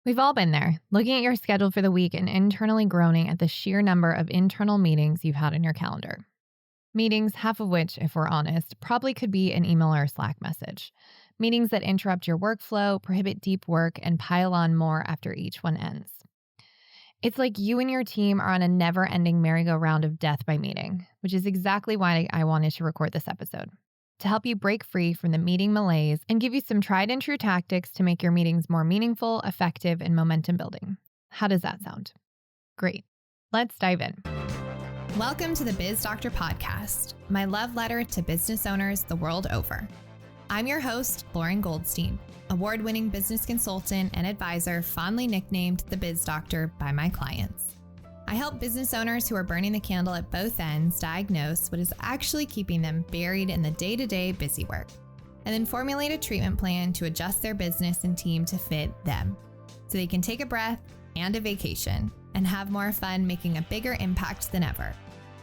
We've all been there, looking at your schedule for the week and internally groaning at the sheer number of internal meetings you've had in your calendar. Meetings, half of which, if we're honest, probably could be an email or a Slack message. Meetings that interrupt your workflow, prohibit deep work, and pile on more after each one ends. It's like you and your team are on a never-ending merry-go-round of death by meeting, which is exactly why I wanted to record this episode. To help you break free from the meeting malaise and give you some tried and true tactics to make your meetings more meaningful, effective, and momentum building. How does that sound? Great. Let's dive in. Welcome to the Biz Doctor Podcast, my love letter to business owners the world over. I'm your host, Lauren Goldstein, award-winning business consultant and advisor fondly nicknamed the Biz Doctor by my clients. I help business owners who are burning the candle at both ends diagnose what is actually keeping them buried in the day-to-day busy work, and then formulate a treatment plan to adjust their business and team to fit them, so they can take a breath and a vacation and have more fun making a bigger impact than ever.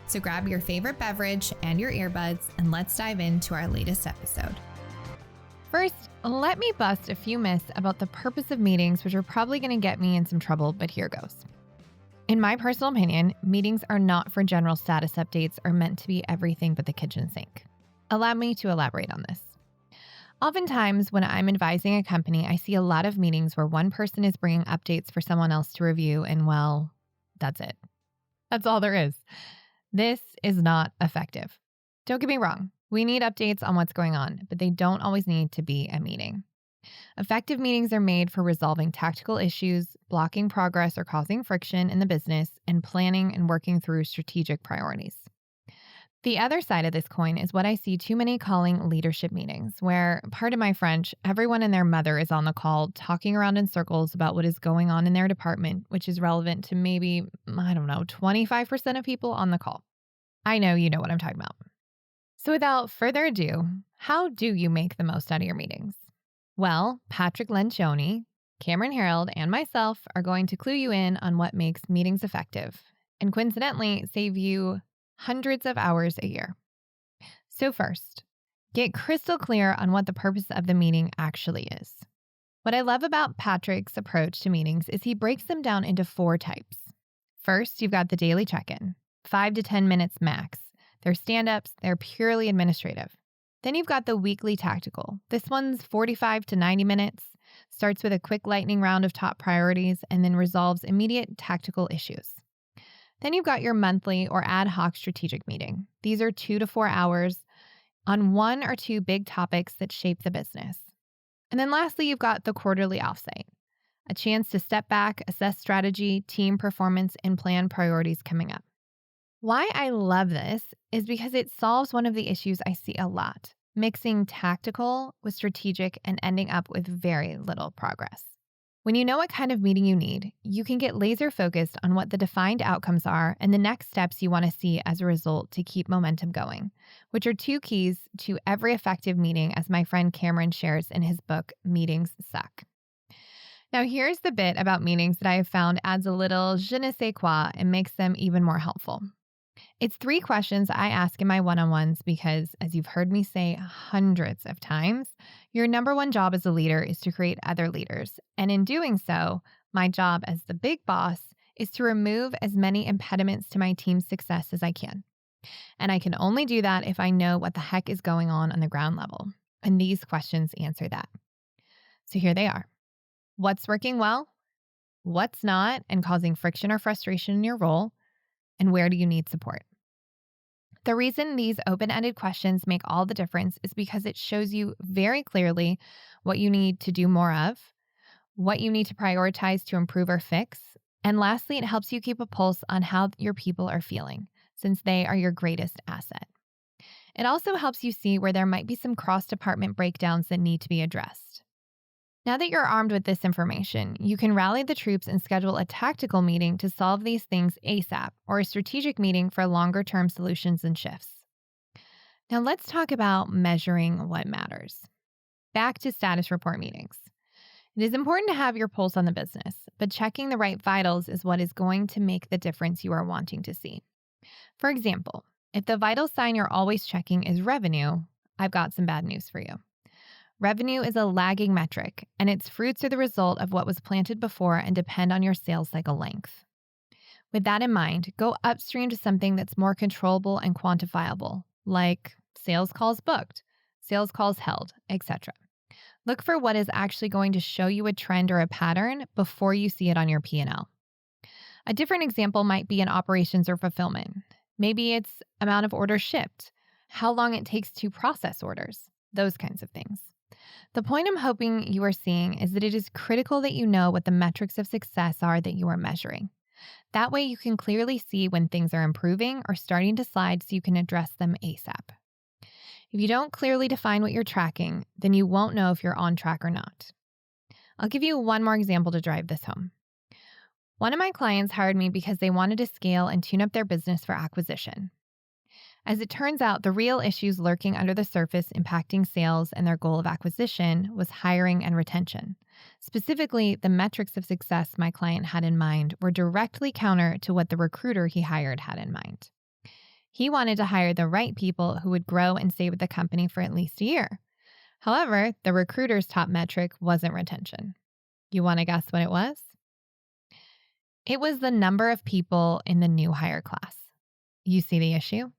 So grab your favorite beverage and your earbuds, and let's dive into our latest episode. First, let me bust a few myths about the purpose of meetings, which are probably going to get me in some trouble, but here goes. In my personal opinion, meetings are not for general status updates or meant to be everything but the kitchen sink. Allow me to elaborate on this. Oftentimes, when I'm advising a company, I see a lot of meetings where one person is bringing updates for someone else to review, and well, that's it. That's all there is. This is not effective. Don't get me wrong. We need updates on what's going on, but they don't always need to be a meeting. Effective meetings are made for resolving tactical issues, blocking progress or causing friction in the business, and planning and working through strategic priorities. The other side of this coin is what I see too many calling leadership meetings, where, pardon my French, everyone and their mother is on the call talking around in circles about what is going on in their department, which is relevant to maybe, 25% of people on the call. I know you know what I'm talking about. So without further ado, how do you make the most out of your meetings? Well, Patrick Lencioni, Cameron Harold, and myself are going to clue you in on what makes meetings effective, and coincidentally, save you hundreds of hours a year. So first, get crystal clear on what the purpose of the meeting actually is. What I love about Patrick's approach to meetings is he breaks them down into 4 types. First, you've got the daily check-in, 5 to 10 minutes max. They're stand-ups, they're purely administrative. Then you've got the weekly tactical. This one's 45 to 90 minutes, starts with a quick lightning round of top priorities, and then resolves immediate tactical issues. Then you've got your monthly or ad hoc strategic meeting. These are 2 to 4 hours on 1 or 2 big topics that shape the business. And then lastly, you've got the quarterly offsite, a chance to step back, assess strategy, team performance, and plan priorities coming up. Why I love this is because it solves one of the issues I see a lot, mixing tactical with strategic and ending up with very little progress. When you know what kind of meeting you need, you can get laser focused on what the defined outcomes are and the next steps you want to see as a result to keep momentum going, which are 2 keys to every effective meeting, as my friend Cameron shares in his book, Meetings Suck. Now, here's the bit about meetings that I have found adds a little je ne sais quoi and makes them even more helpful. It's 3 questions I ask in my one-on-ones because, as you've heard me say hundreds of times, your number one job as a leader is to create other leaders. And in doing so, my job as the big boss is to remove as many impediments to my team's success as I can. And I can only do that if I know what the heck is going on the ground level. And these questions answer that. So here they are. What's working well? What's not and causing friction or frustration in your role? And where do you need support? The reason these open-ended questions make all the difference is because it shows you very clearly what you need to do more of, what you need to prioritize to improve or fix, and lastly, it helps you keep a pulse on how your people are feeling, since they are your greatest asset. It also helps you see where there might be some cross-department breakdowns that need to be addressed. Now that you're armed with this information, you can rally the troops and schedule a tactical meeting to solve these things ASAP, or a strategic meeting for longer-term solutions and shifts. Now let's talk about measuring what matters. Back to status report meetings. It is important to have your pulse on the business, but checking the right vitals is what is going to make the difference you are wanting to see. For example, if the vital sign you're always checking is revenue, I've got some bad news for you. Revenue is a lagging metric, and its fruits are the result of what was planted before and depend on your sales cycle length. With that in mind, go upstream to something that's more controllable and quantifiable, like sales calls booked, sales calls held, etc. Look for what is actually going to show you a trend or a pattern before you see it on your P&L. A different example might be in operations or fulfillment. Maybe it's amount of orders shipped, how long it takes to process orders, those kinds of things. The point I'm hoping you are seeing is that it is critical that you know what the metrics of success are that you are measuring. That way you can clearly see when things are improving or starting to slide so you can address them ASAP. If you don't clearly define what you're tracking, then you won't know if you're on track or not. I'll give you one more example to drive this home. One of my clients hired me because they wanted to scale and tune up their business for acquisition. As it turns out, the real issues lurking under the surface impacting sales and their goal of acquisition was hiring and retention. Specifically, the metrics of success my client had in mind were directly counter to what the recruiter he hired had in mind. He wanted to hire the right people who would grow and stay with the company for at least a year. However, the recruiter's top metric wasn't retention. You want to guess what it was? It was the number of people in the new hire class. You see the issue?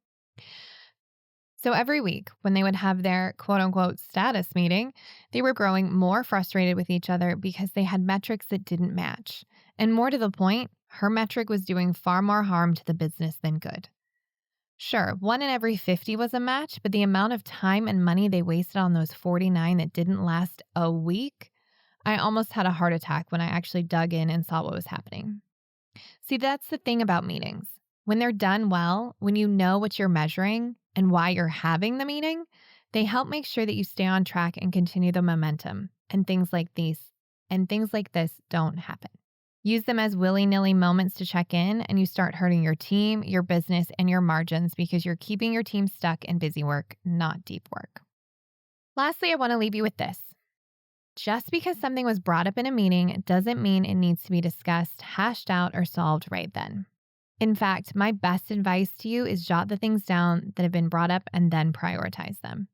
So every week, when they would have their quote-unquote status meeting, they were growing more frustrated with each other because they had metrics that didn't match. And more to the point, her metric was doing far more harm to the business than good. Sure, 1 in every 50 was a match, but the amount of time and money they wasted on those 49 that didn't last a week, I almost had a heart attack when I actually dug in and saw what was happening. See, that's the thing about meetings. When they're done well, when you know what you're measuring and why you're having the meeting, they help make sure that you stay on track and continue the momentum. And things like this don't happen. Use them as willy-nilly moments to check in, and you start hurting your team, your business, and your margins because you're keeping your team stuck in busy work, not deep work. Lastly, I want to leave you with this. Just because something was brought up in a meeting doesn't mean it needs to be discussed, hashed out, or solved right then. In fact, my best advice to you is jot the things down that have been brought up and then prioritize them.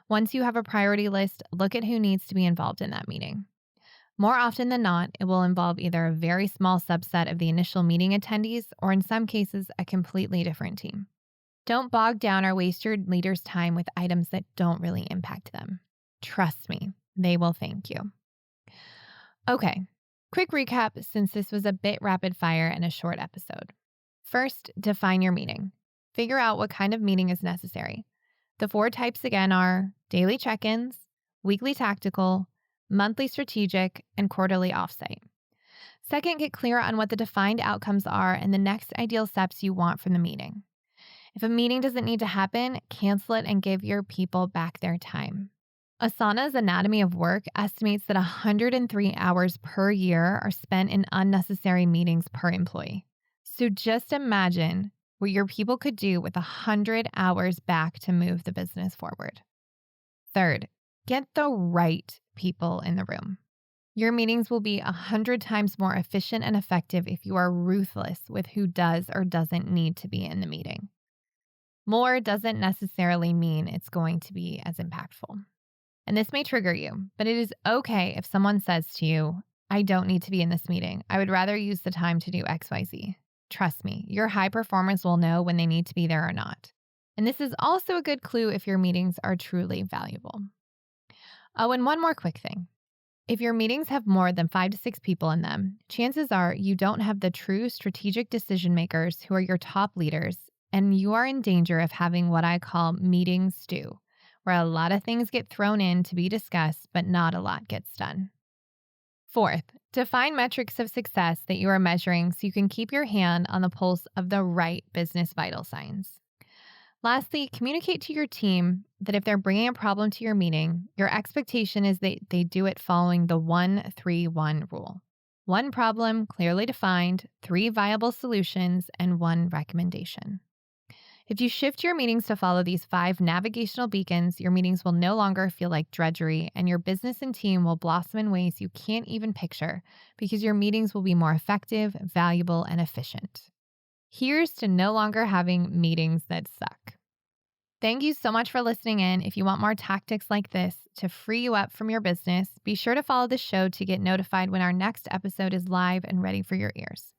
Once you have a priority list, look at who needs to be involved in that meeting. More often than not, it will involve either a very small subset of the initial meeting attendees or in some cases, a completely different team. Don't bog down or waste your leaders' time with items that don't really impact them. Trust me, they will thank you. Okay, quick recap since this was a bit rapid fire and a short episode. First, define your meeting. Figure out what kind of meeting is necessary. The 4 types again are daily check-ins, weekly tactical, monthly strategic, and quarterly offsite. Second, get clear on what the defined outcomes are and the next ideal steps you want from the meeting. If a meeting doesn't need to happen, cancel it and give your people back their time. Asana's Anatomy of Work estimates that 103 hours per year are spent in unnecessary meetings per employee. So just imagine what your people could do with 100 hours back to move the business forward. Third, get the right people in the room. Your meetings will be 100 times more efficient and effective if you are ruthless with who does or doesn't need to be in the meeting. More doesn't necessarily mean it's going to be as impactful. And this may trigger you, but it is okay if someone says to you, I don't need to be in this meeting. I would rather use the time to do XYZ. Trust me, your high performers will know when they need to be there or not. And this is also a good clue if your meetings are truly valuable. Oh, and one more quick thing. If your meetings have more than 5 to 6 people in them, chances are you don't have the true strategic decision makers who are your top leaders, and you are in danger of having what I call meeting stew, where a lot of things get thrown in to be discussed, but not a lot gets done. Fourth, define metrics of success that you are measuring so you can keep your hand on the pulse of the right business vital signs. Lastly, communicate to your team that if they're bringing a problem to your meeting, your expectation is that they do it following the 1-3-1 rule. 1 problem, clearly defined, 3 viable solutions, and 1 recommendation. If you shift your meetings to follow these 5 navigational beacons, your meetings will no longer feel like drudgery, and your business and team will blossom in ways you can't even picture because your meetings will be more effective, valuable, and efficient. Here's to no longer having meetings that suck. Thank you so much for listening in. If you want more tactics like this to free you up from your business, be sure to follow the show to get notified when our next episode is live and ready for your ears.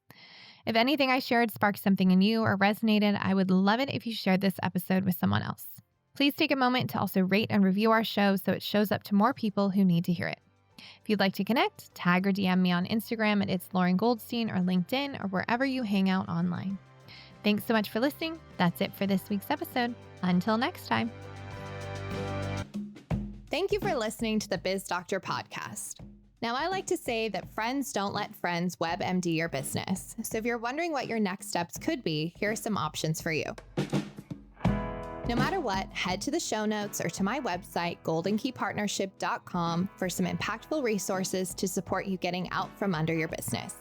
If anything I shared sparked something in you or resonated, I would love it if you shared this episode with someone else. Please take a moment to also rate and review our show so it shows up to more people who need to hear it. If you'd like to connect, tag or DM me on Instagram at It's Lauren Goldstein or LinkedIn or wherever you hang out online. Thanks so much for listening. That's it for this week's episode. Until next time. Thank you for listening to the Biz Doctor podcast. Now, I like to say that friends don't let friends WebMD your business. So if you're wondering what your next steps could be, here are some options for you. No matter what, head to the show notes or to my website, goldenkeypartnership.com, for some impactful resources to support you getting out from under your business.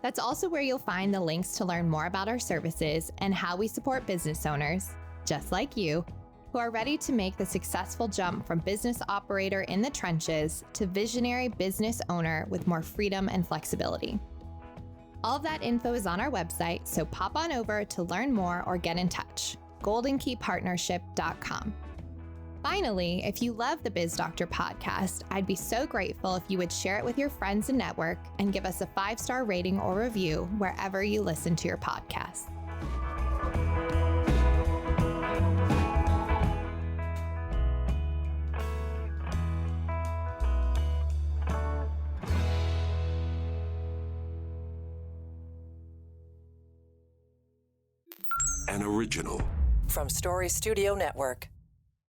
That's also where you'll find the links to learn more about our services and how we support business owners, just like you, who are ready to make the successful jump from business operator in the trenches to visionary business owner with more freedom and flexibility. All of that info is on our website, so pop on over to learn more or get in touch. goldenkeypartnership.com. Finally, if you love the Biz Doctor podcast, I'd be so grateful if you would share it with your friends and network and give us a 5-star rating or review wherever you listen to your podcast. An original from Story Studio Network.